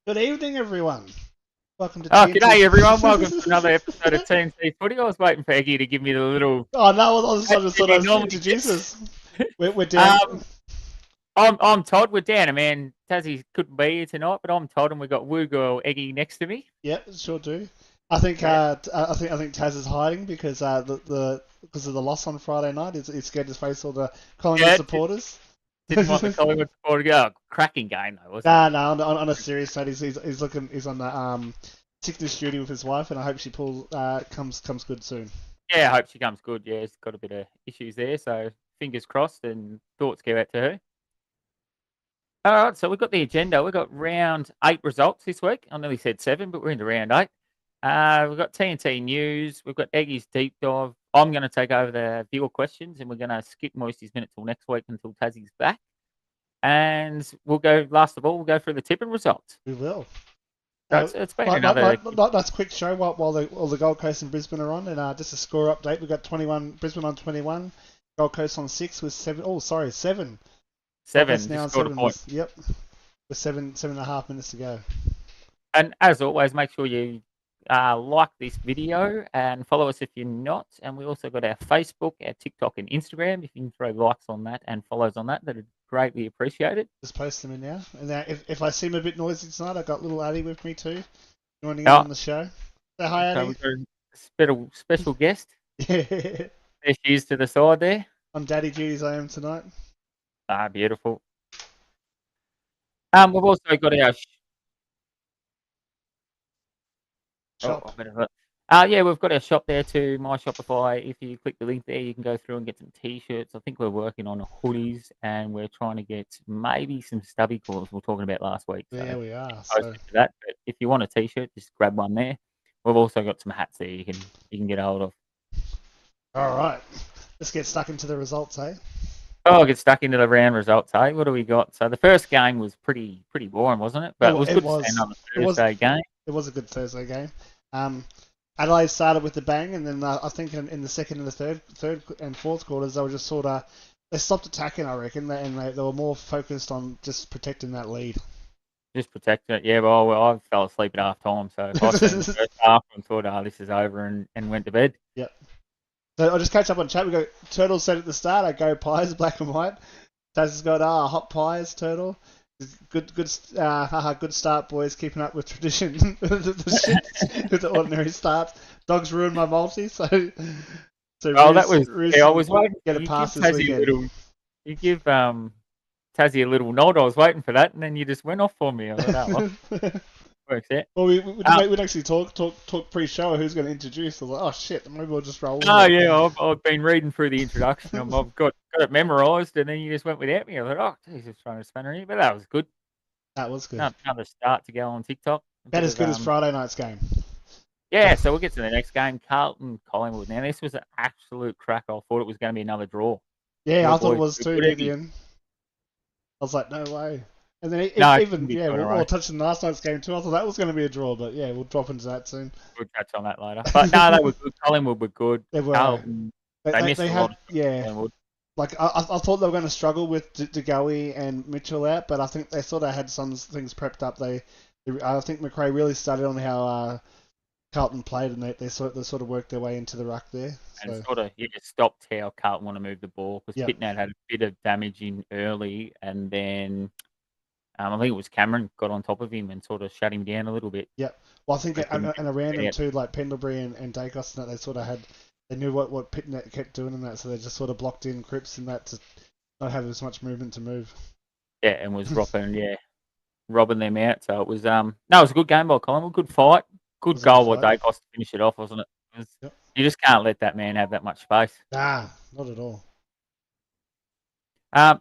Good evening, everyone. Welcome to Oh, TNT. g'day everyone. Welcome to another episode of TNT Footy. I was waiting for Egi to give me the little Oh no! I just that thought he I'd normally introduce gives. us. We're down. Um, I'm Todd. We're down, man. Tazzy couldn't be here tonight, but I'm Todd, and we've got Woogirl Egi next to me. Yep, sure do. I think Yeah, I think Taz is hiding because the because of the loss on Friday night. He's scared to face all the Collingwood yeah. supporters. Didn't want the Collingwood supporter to go. Oh, cracking game though, wasn't it? Nah. On a serious note, he's on the sickness duty with his wife, and I hope she comes good soon. Yeah, I hope she comes good. Yeah, she's got a bit of issues there, so fingers crossed and thoughts go out to her. All right, so we've got the agenda. We've got round 8 results this week. I nearly said 7, but we're into round 8. We've got TNT news. We've got Eggy's deep dive. I'm going to take over the viewer questions, and we're going to skip Moisty's minute till next week until Tassie's back. And we'll go, last of all, we'll go through the tipping results. We will. So it's been another. That's a quick show while the Gold Coast and Brisbane are on, and just a score update. We've got 21 Brisbane on 21, Gold Coast on 6 with 7. Oh, sorry, 7. Gold 7, Coast now on just scored a 7. point. Yep, with 7.5 minutes to go. And as always, make sure you like this video and follow us if you're not. And we also got our Facebook, our TikTok, and Instagram. If you can throw likes on that and follows on that, that'd greatly appreciate it. Just post them in now. And now, if I seem a bit noisy tonight, I've got little Addy with me too, joining in Oh, on the show. Say hi, so Addy. we've got a special guest. Yeah. There she is to the side there. On daddy duties I am tonight. Ah, beautiful. We've also got our Shop. yeah, we've got our shop there too, My Shopify. If you click the link there, you can go through and get some t-shirts. I think we're working on hoodies, and we're trying to get maybe some stubby collars we were talking about last week. There we are. So that. But if you want a t-shirt, just grab one there. We've also got some hats there you can get hold of. All right, let's get stuck into the results, eh? Oh, I'll get stuck into the round results, hey? What do we got? So the first game was pretty boring, wasn't it? But it was good to see another Thursday game. It was a good Thursday game. Adelaide started with the bang, and then I think in the second and the third and fourth quarters, they were just sort of they stopped attacking, I reckon, and they were more focused on just protecting that lead. Just protect it. Yeah, well, I fell asleep at half time, so I spent the first half and thought, this is over, and went to bed. Yep. So I'll just catch up on chat. We go Turtle said at the start, I go Pies, black and white. Taz has got hot pies, Turtle. Good start, boys. Keeping up with tradition. with the ordinary starts. Dogs ruined my multi, so that was. I was waiting. Get a pass this weekend. You give Tassie a little nod. I was waiting for that, and then you just went off for me. I thought, works out. Well, we'd actually talk pre-show who's going to introduce. I was like, oh shit, maybe we'll just roll. Oh yeah, I've been reading through the introduction. I've got it memorised, and then you just went without me. I thought, oh, Jesus, trying to spanner here, but that was good. That was good. Another start to go on TikTok. About as good as Friday night's game. Yeah, so we'll get to the next game. Carlton, Collingwood. Now, this was an absolute crack. I thought it was going to be another draw. Yeah, I thought it was too, Vivian. I was like, no way. And then we'll touch on last night's game too. I thought that was going to be a draw, but yeah, we'll drop into that soon. We'll touch on that later. But no, they were good. Collingwood were good. They were. Carlton, they missed a lot. Yeah. Like I thought they were going to struggle with DeGoey and Mitchell out, but I think they sort of had some things prepped up. I think McRae really started on how Carlton played, and they sort of worked their way into the ruck there. So. And sort of stopped how Carlton want to move the ball because Pitnat had a bit of damage in early, and then I think it was Cameron got on top of him and sort of shut him down a little bit. Yeah, well, I think and around him too, like Pendlebury and Dacos, and that they sort of had. They knew what Pitnat kept doing in that, so they just sort of blocked in Cripps and that to not have as much movement to move. Yeah, and was robbing them out. So it was it was a good game by Collingwood, good fight, good goal by Dacos to finish it off, wasn't it? You just can't let that man have that much space. Nah, not at all.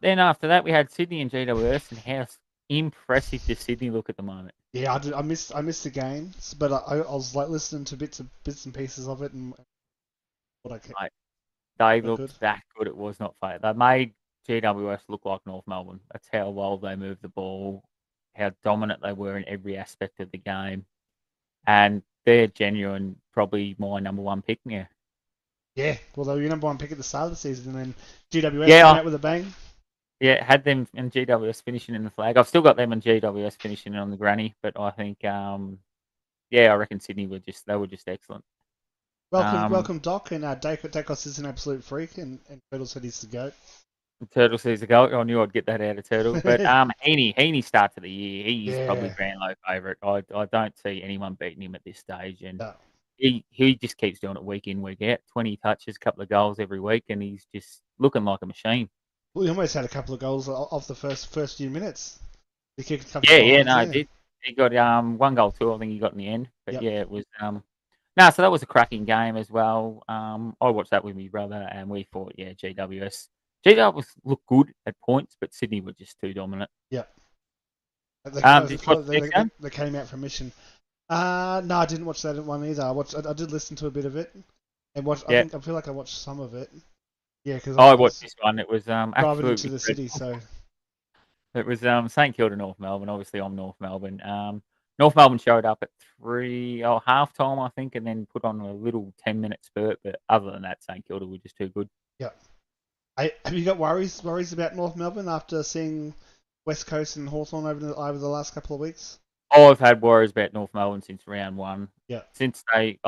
Then after that, we had Sydney and GWS, and how impressive does Sydney look at the moment? Yeah, I missed the games, but I was like listening to bits and pieces of it, and they looked that good. It was not fair. They made GWS look like North Melbourne. That's how well they moved the ball, how dominant they were in every aspect of the game, and they're genuine, probably my number one pick now. Yeah, well, they were your number one pick at the start of the season, and then GWS came out with a bang. Yeah, had them and GWS finishing in the flag. I've still got them and GWS finishing on the granny, but I think, I reckon Sydney they were just excellent. Welcome, Doc, and Dacos is an absolute freak, and Turtle said he's the goat. Turtle sees the goal. I knew I'd get that out of Turtle, but Heaney start to the year. He's probably Brownlow favourite. I don't see anyone beating him at this stage, and he just keeps doing it week in, week out. 20 touches, couple of goals every week, and he's just looking like a machine. Well, he almost had a couple of goals off the first few minutes. He kicked a couple he did. He got 1 goal, 2, I think he got in the end. But it was so that was a cracking game as well. I watched that with my brother, and we thought, GWS. GWS looked good at points, but Sydney were just too dominant. Yep. They came out from Mission. No, I didn't watch that one either. I did listen to a bit of it, and I feel like I watched some of it. Yeah, because I watched this one. It was driving into the city, so it was St Kilda, North Melbourne. Obviously, I'm North Melbourne. North Melbourne showed up at half time, I think, and then put on a little 10-minute spurt. But other than that, St Kilda were just too good. Yeah. Have you got worries about North Melbourne after seeing West Coast and Hawthorn over the last couple of weeks? I've had worries about North Melbourne since round 1. Yeah. Since round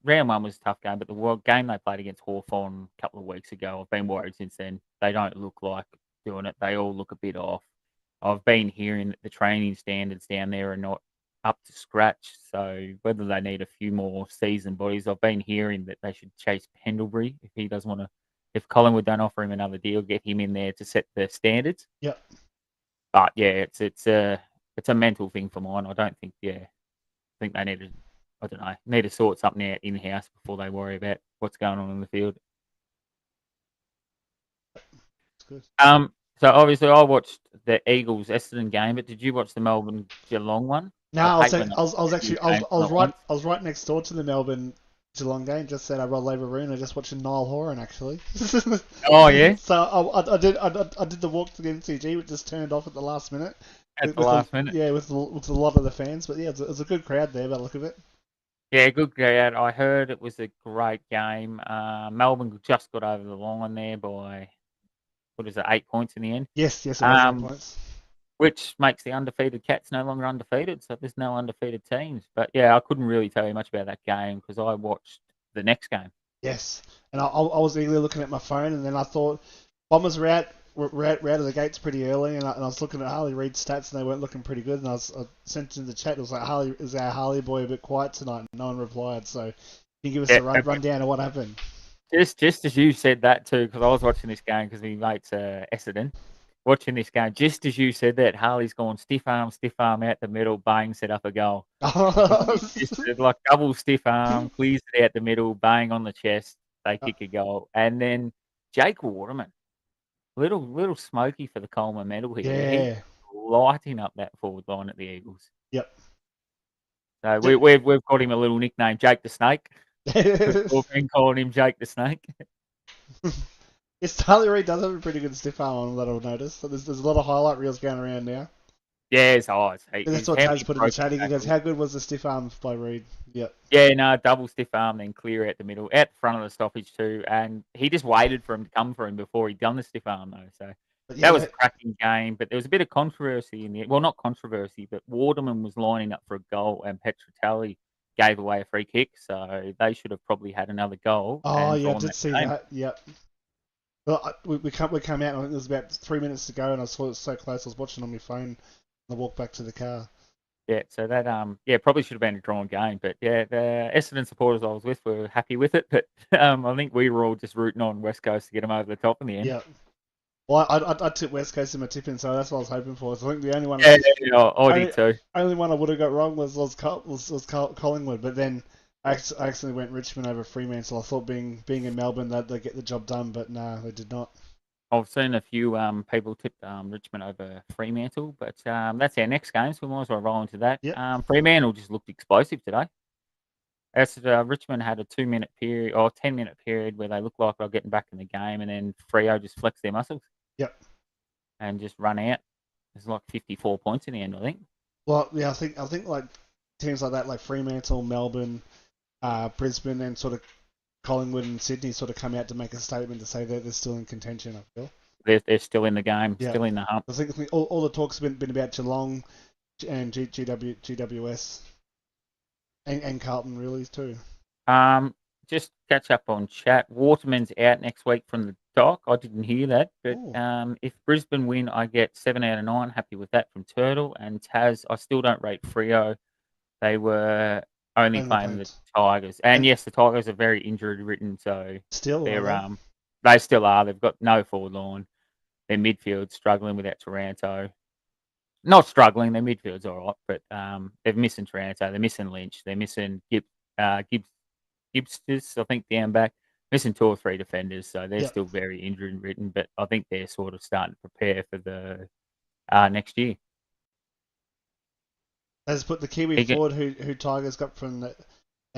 1 was a tough game, but the game they played against Hawthorn a couple of weeks ago, I've been worried since then. They don't look like doing it. They all look a bit off. I've been hearing that the training standards down there are not up to scratch. So whether they need a few more seasoned bodies, I've been hearing that they should chase Pendlebury if he doesn't want to. If Collingwood don't offer him another deal, get him in there to set the standards. Yep. But it's a mental thing for mine. I don't think I think they need to sort something out in house before they worry about what's going on in the field. That's good. So obviously I watched the Eagles Essendon game, but did you watch the Melbourne Geelong one? No, I was right next door to the Melbourne Geelong game. Just said I rolled over room. I just watching Niall Horan actually. Oh yeah. So I did the walk to the MCG, which just turned off at the last minute. Minute. Yeah, with a lot of the fans, but yeah, it was a good crowd there by the look of it. Yeah, good crowd. I heard it was a great game. Melbourne just got over the line there by 8 points in the end? Yes, it was 8 points. Which makes the undefeated Cats no longer undefeated, so there's no undefeated teams. But yeah, I couldn't really tell you much about that game because I watched the next game. Yes, and I was eagerly looking at my phone, and then I thought Bombers were out of the gates pretty early, and I was looking at Harley Reid's stats, and they weren't looking pretty good. And I sent in the chat, it was like, is our Harley boy a bit quiet tonight? And no one replied, so can you give us a rundown of what happened? Just as you said that too, because I was watching this game because my mate's Essendon. Watching this game, just as you said that, Harley's gone stiff arm out the middle, bang, set up a goal. Just like double stiff arm, clears it out the middle, bang on the chest, they kick a goal. And then Jake Waterman, little smoky for the Coleman medal here. Yeah. He's lighting up that forward line at the Eagles. Yep. So we've got him a little nickname, Jake the Snake. We've been calling him Jake the Snake. Yes, Harley Reid does have a pretty good stiff arm on that I've noticed. So there's a lot of highlight reels going around now. Yeah, it's eyes. That's what Taz put in the chat. He goes, how good was the stiff arm by Reid? Yep. Yeah, no, double stiff arm, then clear out the middle, out the front of the stoppage too. And he just waited for him to come for him before he'd done the stiff arm though. So that was a cracking game. But there was a bit of controversy in the not controversy, but Waterman was lining up for a goal and Petratelli gave away a free kick. So they should have probably had another goal. Oh, yeah, I did see that. Yep. Well, we came out, and I think there was about 3 minutes to go, and I saw it so close, I was watching on my phone, and I walked back to the car. Yeah, so that, probably should have been a drawn game, but yeah, the Essendon supporters I was with were happy with it, but I think we were all just rooting on West Coast to get them over the top in the end. Yeah. Well, I tipped West Coast in my tipping, so that's what I was hoping for. So I think the only one... I did too. Only one I would have got wrong was Collingwood, but then... I accidentally went Richmond over Fremantle. I thought being in Melbourne they'd get the job done, but no, they did not. I've seen a few people tip Richmond over Fremantle, but that's our next game, so we might as well roll into that. Yep. Fremantle just looked explosive today. Richmond had a 2-minute period or 10-minute period where they looked like they were getting back in the game, and then Freo just flexed their muscles. Yep. And just run out. There's like 54 points in the end, I think. Well, yeah, I think like teams like that, like Fremantle, Melbourne, Brisbane, and sort of Collingwood and Sydney sort of come out to make a statement to say that they're still in contention, I feel. they're still in the game, Yeah. still in the hump. I think all the talks have been about Geelong and GWS and Carlton really too. Just catch up on chat. Waterman's out next week from the dock. I didn't hear that, but if Brisbane win, I get 7 out of 9. Happy with that from Turtle and Taz. I still don't rate Freo. They were only playing the Tigers, and yes, the Tigers are very injury ridden. So still, they still are. They've got no forward line. Their midfield struggling without Taranto. Not struggling. Their midfield's all right, but they're missing Taranto. They're missing Lynch. They're missing Gibbs, I think, down back. Missing 2 or 3 defenders, so they're still very injury ridden. But I think they're sort of starting to prepare for the next year. Let's put the Kiwi forward who Tigers got from the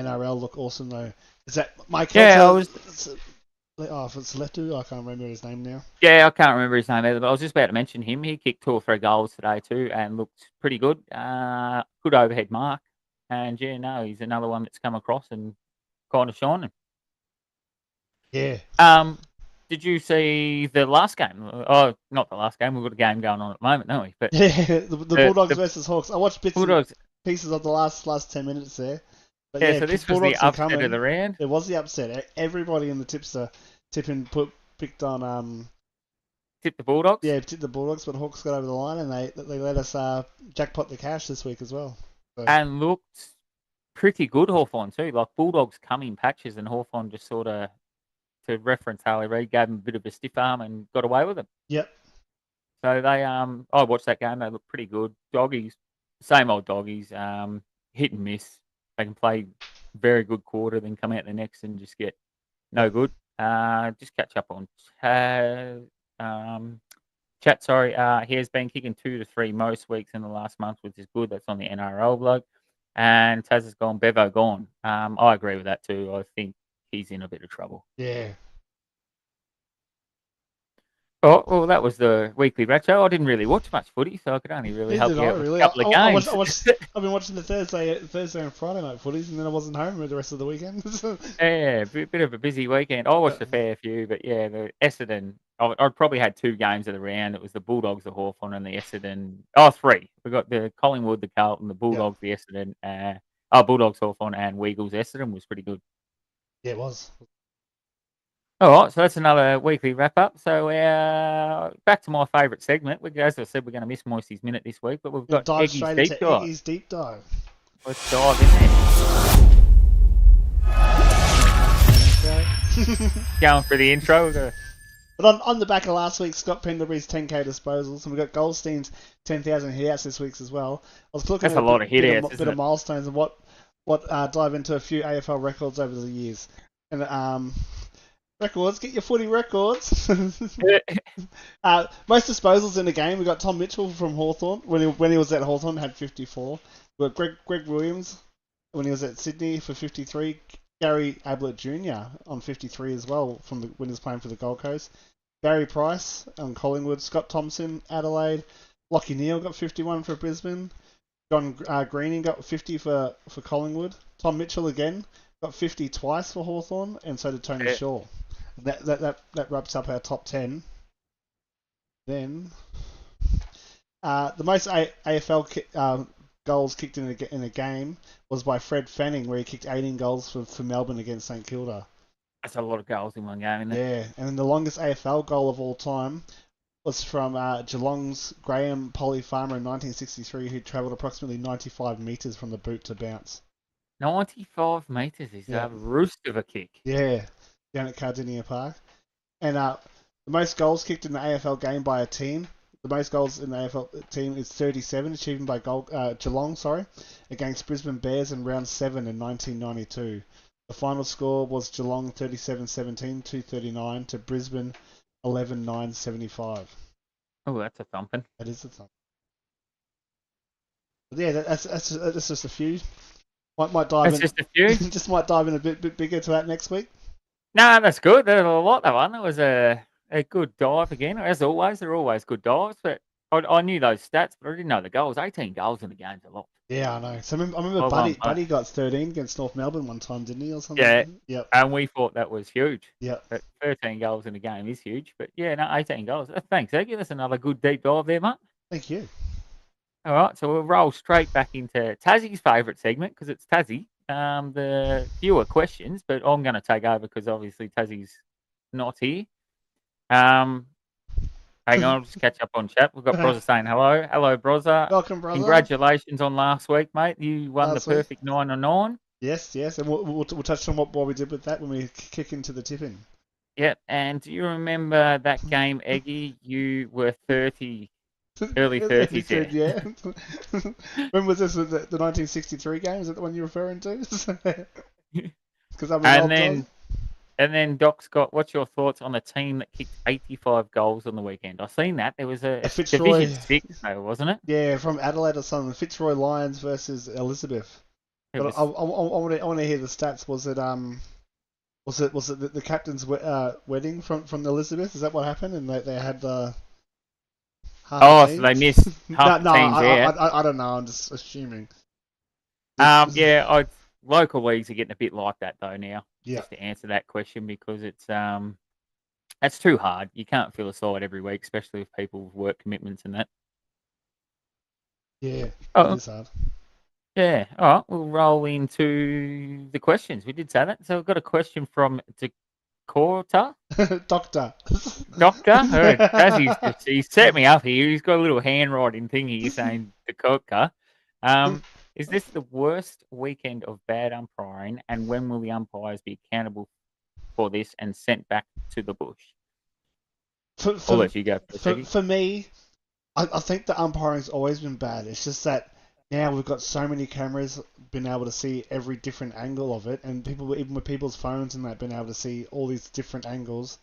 NRL look awesome though. Is that Mike? Yeah, if it's Letu, I can't remember his name now. Yeah, I can't remember his name either, but I was just about to mention him. He kicked 2 or 3 goals today too and looked pretty good. Good overhead mark. And he's another one that's come across and kind of shining. Yeah. Did you see the last game? Oh, not the last game. We've got a game going on at the moment, don't we? But the Bulldogs versus Hawks. I watched bits and pieces of the last 10 minutes there. But so this was the upset of the round. It was the upset. Everybody in the tipster picked on tipped the Bulldogs. Yeah, tipped the Bulldogs, but Hawks got over the line and they let us jackpot the cash this week as well. So. And looked pretty good, Hawthorn too. Like Bulldogs come in patches, and Hawthorn just sort of, to reference Harley Reid, gave him a bit of a stiff arm and got away with it. Yep. So they I watched that game. They look pretty good. Doggies, same old doggies. Hit and miss. They can play very good quarter, then come out the next and just get no good. Just catch up on chat. Sorry, he has been kicking 2 to 3 most weeks in the last month, which is good. That's on the NRL blog. And Taz has gone, Bevo gone. I agree with that too. I think he's in a bit of trouble. Yeah. Oh, well, that was the weekly retro. I didn't really watch much footy, so I could only really help you out with a couple of games. I've been watching the Thursday and Friday night footies, and then I wasn't home for the rest of the weekend. Yeah, bit of a busy weekend. I watched a fair few, but yeah, the Essendon. I'd probably had 2 games of the round. It was the Bulldogs, the Hawthorn, and the Essendon. 3. We got the Collingwood, the Carlton, the Bulldogs, the Essendon. Bulldogs, Hawthorn, and Woogirls. Essendon was pretty good. Yeah, it was. All right, so that's another weekly wrap-up. So back to my favourite segment. As I said, we're going to miss Moisty's Minute this week, but we've got Egi's Deep Dive. Let's dive in there. Going for the intro. But on the back of last week, Scott Pendlebury's 10k disposals, and we've got Goldstein's 10,000 hit-outs this week as well. I was looking at a lot of hit-outs, bit of milestones and what dive into a few AFL records over the years. And records, get your footy records. Most disposals in the game. We got Tom Mitchell from Hawthorn when he was at Hawthorn had 54. We got Greg Williams when he was at Sydney for 53. Gary Ablett Jr. on 53 as well when he was playing for the Gold Coast. Barry Price on Collingwood. Scott Thompson, Adelaide. Lachie Neale got 51 for Brisbane. John Greening got 50 for Collingwood. Tom Mitchell again got 50 twice for Hawthorn, and so did Tony Shaw. That wraps up our top 10. Then the most AFL goals kicked in a game was by Fred Fanning, where he kicked 18 goals for Melbourne against St Kilda. That's a lot of goals in one game, isn't it? Yeah, and then the longest AFL goal of all time was from Geelong's Graham Polly Farmer in 1963, who travelled approximately 95 metres from the boot to bounce. 95 metres is a roost of a kick. Yeah, down at Cardinia Park. And the most goals kicked in the AFL game by a team. The most goals in the AFL team is 37, achieved by Geelong, against Brisbane Bears in round 7 in 1992. The final score was Geelong 37-17, 239 to Brisbane 11-9, 75. Oh, that's a thumping. That is a thumping. But yeah, that's just a few. Might dive in. Just a few. Just might dive in a bit bigger to that next week. No, that's good. There's a lot that one. That was a good dive again. As always, they're always good dives. But I knew those stats, but I didn't know the goals. 18 goals in the game's a lot. Yeah, I know. So I remember Well done, Buddy got 13 against North Melbourne one time, didn't he, or yeah, something? Yep. and we thought that was huge. Yep. But 13 goals in a game is huge. But yeah, no, 18 goals. Thanks. That give us another good deep dive there, mate. Thank you. All right, so we'll roll straight back into Tassie's favourite segment because it's Tassie. The fewer questions, but I'm going to take over because obviously Tassie's not here. Hang on, I'll just catch up on chat. We've got Brozza saying hello. Hello, Brozza. Welcome, brother. Congratulations on last week, mate. You won the perfect 9 on 9. Yes, and we'll touch on what we did with that when we kick into the tipping. Yep, and do you remember that game, Egi? You were 30, early 30s. Yeah. When was this? The 1963 game? Is that the one you're referring to? Because I'm an old dog. And then Doc Scott, what's your thoughts on the team that kicked 85 goals on the weekend? I've seen that. There was a Division 6, though, wasn't it? Yeah, from Adelaide or something. Fitzroy Lions versus Elizabeth. I want to hear the stats. Was it the captain's wedding from Elizabeth? Is that what happened? And they had so they missed half the teams there. I don't know. I'm just assuming. Local leagues are getting a bit like that though now. Yeah. Just to answer that question because it's too hard. You can't fill a side every week, especially with people's work commitments and that. Yeah, it is hard. Yeah. All right, we'll roll into the questions. We did say that. So we've got a question from Dakota. Doctor. He set me up here. He's got a little handwriting thing here saying Dakota. Is this the worst weekend of bad umpiring, and when will the umpires be accountable for this and sent back to the bush? I'll let you go. For me, I think the umpiring's always been bad. It's just that now we've got so many cameras been able to see every different angle of it, and people, even with people's phones and that, been able to see all these different angles.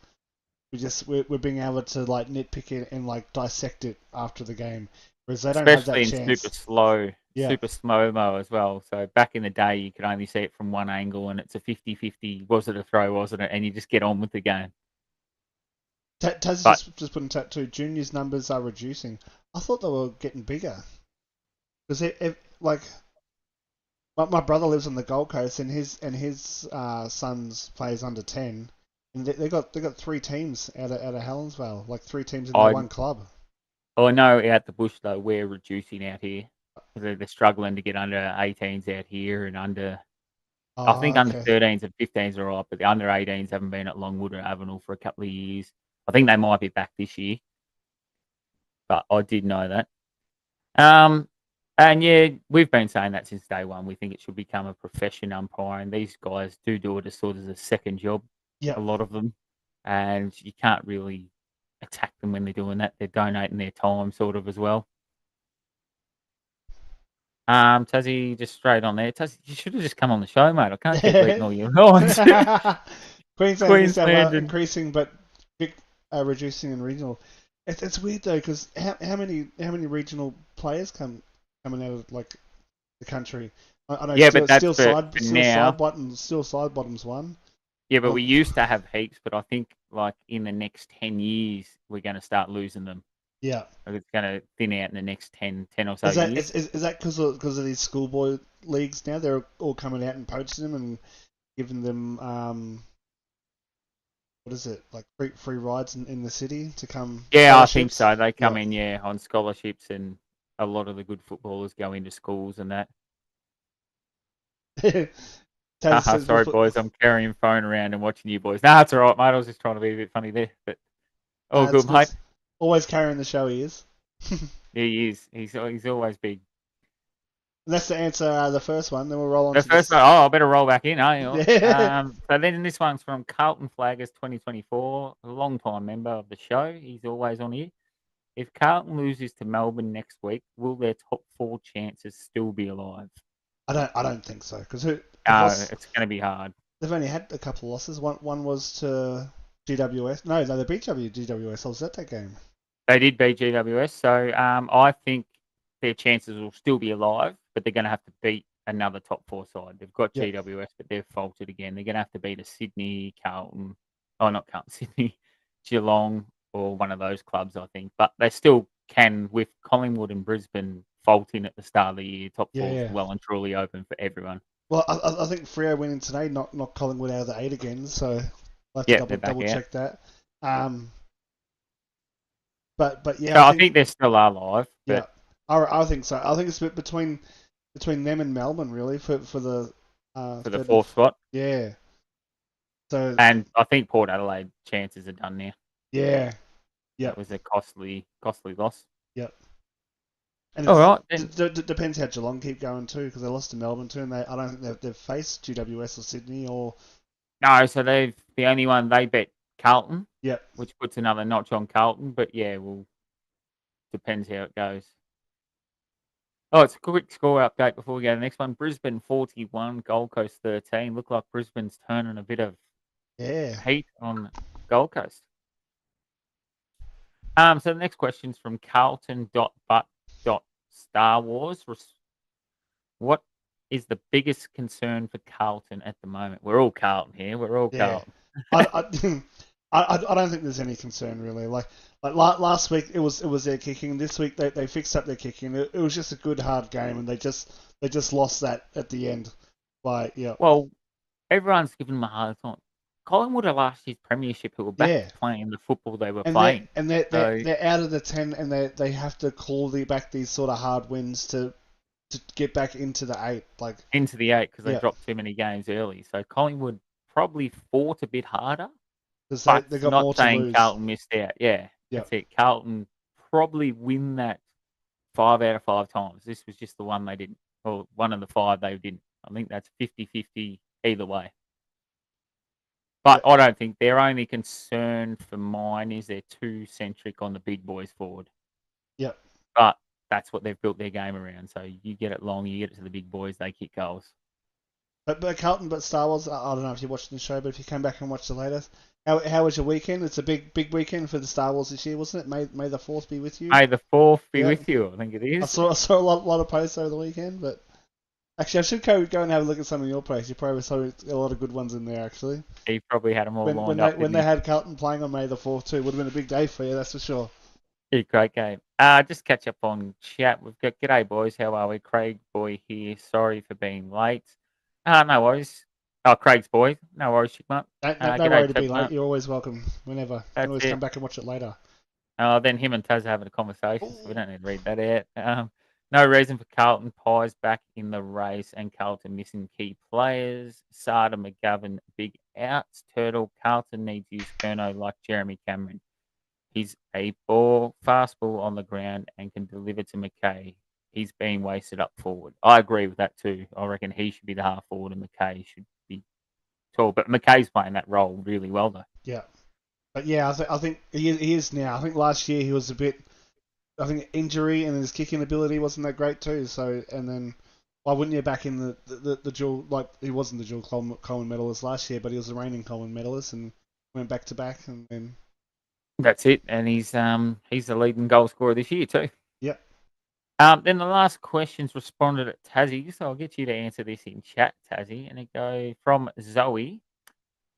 We're being able to like nitpick it and like dissect it after the game, whereas they don't have that chance. Especially in super slow-mo as well. So back in the day, you could only see it from one angle, and it's a 50-50. Was it a throw? Wasn't it? And you just get on with the game. Taz just put in chat too. Junior's numbers are reducing. I thought they were getting bigger. Because my brother lives on the Gold Coast, and his sons plays under 10, and they got 3 teams out of Helensvale, like 3 teams in one club. Oh, I know out the bush though we're reducing out here. They're struggling to get under 18s out here and under. I think under 13s and 15s are right, but the under 18s haven't been at Longwood or Avenel for a couple of years. I think they might be back this year, but I did know that. And yeah, we've been saying that since day one. We think it should become a profession umpiring. These guys do it as sort of a second job, a lot of them, and you can't really attack them when they're doing that. They're donating their time sort of as well. Tassie, just straight on there. Tassie, you should have just come on the show, mate. I can't keep reading all your lines. Queensland increasing, but reducing in regional. It's weird though, because how many regional players coming out of like the country? I know. Yeah, but that's still side bottoms one. Yeah, but we used to have heaps, but I think like in the next 10 years we're going to start losing them. Yeah, it's going to thin out in the next 10 or so years. Is that because of these schoolboy leagues now? They're all coming out and poaching them and giving them what is it, like free rides in the city to come? Yeah, I think so. They come in on scholarships, and a lot of the good footballers go into schools and that. Sorry, boys. I'm carrying phone around and watching you boys. Nah, it's all right, mate. I was just trying to be a bit funny there, but all good, mate. Always carrying the show, he is. He is. He's always big. And that's to answer the first one. Then we'll roll on. The first one. Oh, I better roll back in, So then this one's from Carlton Flaggers 2024, a long-time member of the show. He's always on here. If Carlton loses to Melbourne next week, will their top 4 chances still be alive? I don't think so, because it's going to be hard. They've only had a couple of losses. One was to GWS. No, they beat GWS. I was at that game. They did beat GWS, so I think their chances will still be alive, but they're going to have to beat another top 4 side. They've got GWS, but they've faltered again. They're going to have to beat a Sydney, Sydney, Geelong, or one of those clubs, I think. But they're still can, with Collingwood and Brisbane faulting at the start of the year, top four is Yeah. well and truly open for everyone. Well, I think Freo winning today knocked Collingwood out of the 8 again, so I'll have to Yeah, they're back double out. check that. But yeah, So I think they still are live. yeah, But I think so. I think it's between them and Melbourne really for the for the third fourth spot. Yeah. So And I think Port Adelaide chances are done now. yeah, yeah, That was a costly loss. yep. And All right, it depends how Geelong keep going too, because they lost to Melbourne too, and I don't think they've faced GWS or Sydney or. No, so the only one they bet Carlton. Yep. Which puts another notch on Carlton, but yeah, well, depends how it goes. Oh, it's a quick score update before we go to the next one. Brisbane 41, Gold Coast 13. Look like Brisbane's turning a bit of heat on Gold Coast. So the next question's from Carlton.but.starwars. What is the biggest concern for Carlton at the moment? We're all Carlton here. We're all Carlton. I don't think there's any concern really. Like last week it was their kicking. This week they fixed up their kicking. It was just a good hard game, and they just lost that at the end. Well, everyone's giving them a hard time. Collingwood are last year's premiership who were back playing the football they were playing. They're out of the 10, and they have to call back these sort of hard wins to get back into the 8. Into the 8 because they dropped too many games early. So Collingwood probably fought a bit harder. But they got not more saying to lose. Carlton missed out. Yeah, that's it. Carlton probably win that 5 out of 5 times. This was just the one they didn't. Or one of the 5 they didn't. I think that's 50-50 either way. But I don't think their only concern for mine is they're too centric on the big boys forward. Yep. But that's what they've built their game around. So you get it long, you get it to the big boys, they kick goals. But Carlton, Star Wars, I don't know if you're watching the show, but if you came back and watched the latest, how was your weekend? It's a big weekend for the Star Wars this year, wasn't it? May the 4th be with you. May the 4th be with you, I think it is. I saw a lot of posts over the weekend, but actually I should go and have a look at some of your posts. You probably saw a lot of good ones in there, actually. He probably had them all lined up. When they had Carlton playing on May the 4th too, would have been a big day for you, that's for sure. Yeah, great game. Just catch up on chat. We've got g'day boys, how are we? Craig boy here. Sorry for being late. No worries. Oh, Craig's boy. No worries, Chickmutt. No worry to be late. You're always welcome whenever. You can always come back and watch it later. Then him and Taz are having a conversation, so we don't need to read that out. No reason for Carlton. Pies back in the race and Carlton missing key players. Sada McGovern, big outs. Turtle, Carlton needs to use Kerno like Jeremy Cameron. He's a fast ball on the ground and can deliver to McKay. He's being wasted up forward. I agree with that too. I reckon he should be the half forward and McKay should be tall. But McKay's playing that role really well though. Yeah. But yeah, I think he is now. I think last year he was a bit, I think injury and his kicking ability wasn't that great too. So, and then why wouldn't you back in the dual, like he wasn't the dual Coleman medalist last year, but he was the reigning Coleman medalist and went back to back and then. That's it. And he's the leading goal scorer this year too. Yep. Then the last question's responded at Tassie, so I'll get you to answer this in chat, Tassie. And it goes from Zoe.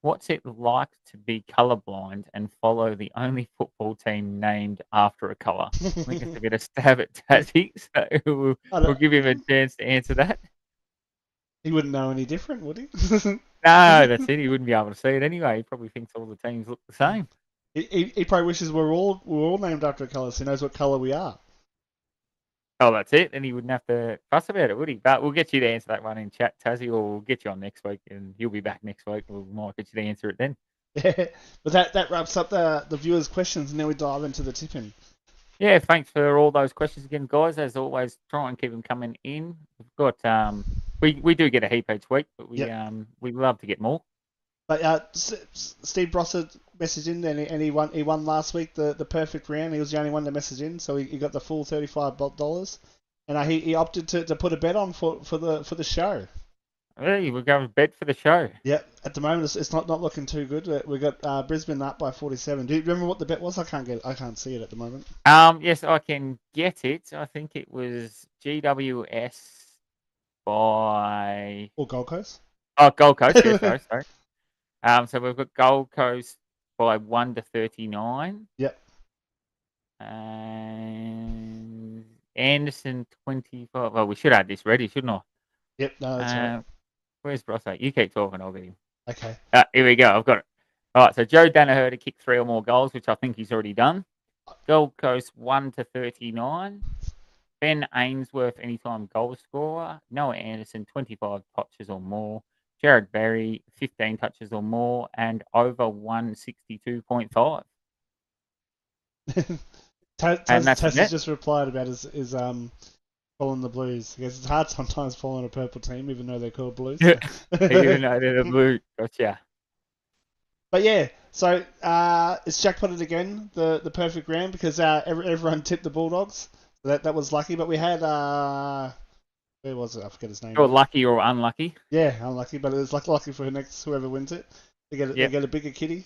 What's it like to be colourblind and follow the only football team named after a colour? I think it's a bit of stab at Tassie, so we'll give him a chance to answer that. He wouldn't know any different, would he? No, that's it. He wouldn't be able to see it anyway. He probably thinks all the teams look the same. He probably wishes we're all named after a colour, so he knows what colour we are. Oh, that's it. And he wouldn't have to fuss about it, would he? But we'll get you to answer that one in chat, Tassie, or we'll get you on next week, and you'll be back next week. We might get you to answer it then. Yeah, but that wraps up the viewers' questions, and now we dive into the tipping. Yeah, thanks for all those questions again, guys. As always, try and keep them coming in. We've got we do get a heap each week, but we love to get more. But Steve Brossard messaged in, and he won last week the perfect round. He was the only one to message in, so he got the full $35, and he opted to put a bet on for the show. Hey, we're going to bet for the show. Yeah, at the moment it's not looking too good. We got Brisbane up by 47. Do you remember what the bet was? I can't see it at the moment. Yes, I can get it. I think it was GWS by Gold Coast. Oh, Gold Coast. Yeah, sorry. So we've got Gold Coast by 1-39. Yep. And Anderson 25. Well, we should have this ready, shouldn't I? Yep, no, that's right. Where's Brosso? You keep talking, I'll get him. Okay. Here we go. I've got it. All right, so Joe Danaher to kick 3 or more goals, which I think he's already done. Gold Coast 1-39. Ben Ainsworth, anytime goal scorer. Noah Anderson, 25 touches or more. Jared Berry, 15 touches or more, and over 162.5. Taz has just replied about his following the Blues. I guess it's hard sometimes following a purple team, even though they're called Blues. So. Even though they're the Blue. Gotcha. But yeah, so it's jackpotted again, the perfect round, because everyone tipped the Bulldogs. So that was lucky. But we had where was it? I forget his name. Or lucky or unlucky. Yeah, unlucky, but it's lucky for whoever wins it. They get a bigger kitty.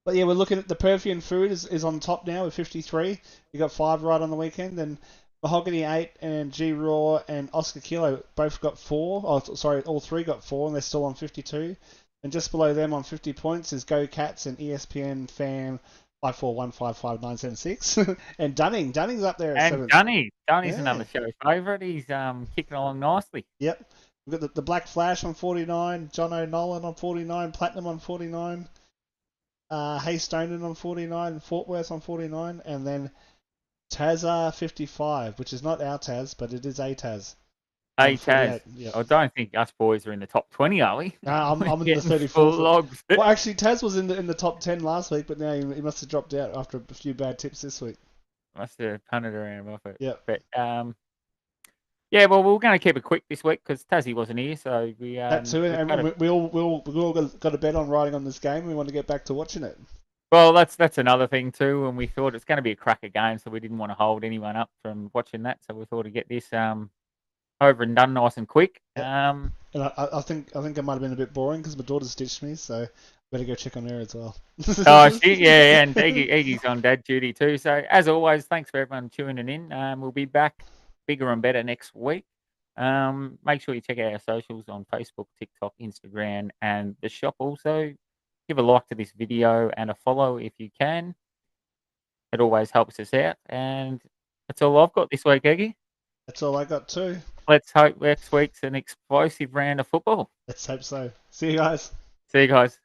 But yeah, we're looking at the Perfy Food is on top now with 53. You got 5 right on the weekend, and Mahogany 8 and G Raw and Oscar Kilo both got 4. Oh, sorry, all 3 got 4, and they're still on 52. And just below them on 50 points is Go Cats and ESPN Fan 541555976. And Dunning's up there at 7. Dunning's another show favourite. He's kicking along nicely. Yep. We've got the Black Flash on 49, John O'Nolan on 49, Platinum on 49. Haystonen on 49, Fort Worth on 49, and then Tazza 55, which is not our Taz, but it is a Taz. A Taz. Yep. I don't think us boys are in the top 20, are we? No, I'm in the 34th. Well, actually, Taz was in the top 10 last week, but now he must have dropped out after a few bad tips this week. Must have punted around off it. Yeah. But yeah, well, we're going to keep it quick this week because Tassie wasn't here, so we. That too, and we all got a bet on riding on this game. We want to get back to watching it. Well, that's another thing too, and we thought it's going to be a cracker game, so we didn't want to hold anyone up from watching that. So we thought to get this over and done nice and quick. Yeah. And I think it might have been a bit boring because my daughter's ditched me, so better go check on her as well. Yeah, and Egi's on dad duty too. So as always, thanks for everyone tuning in. We'll be back bigger and better next week. Make sure you check out our socials on Facebook, TikTok, Instagram, and the shop also. Give a like to this video and a follow if you can. It always helps us out. And that's all I've got this week, Eggy. That's all I got too. Let's hope next week's an explosive round of football. Let's hope so. See you guys. See you guys.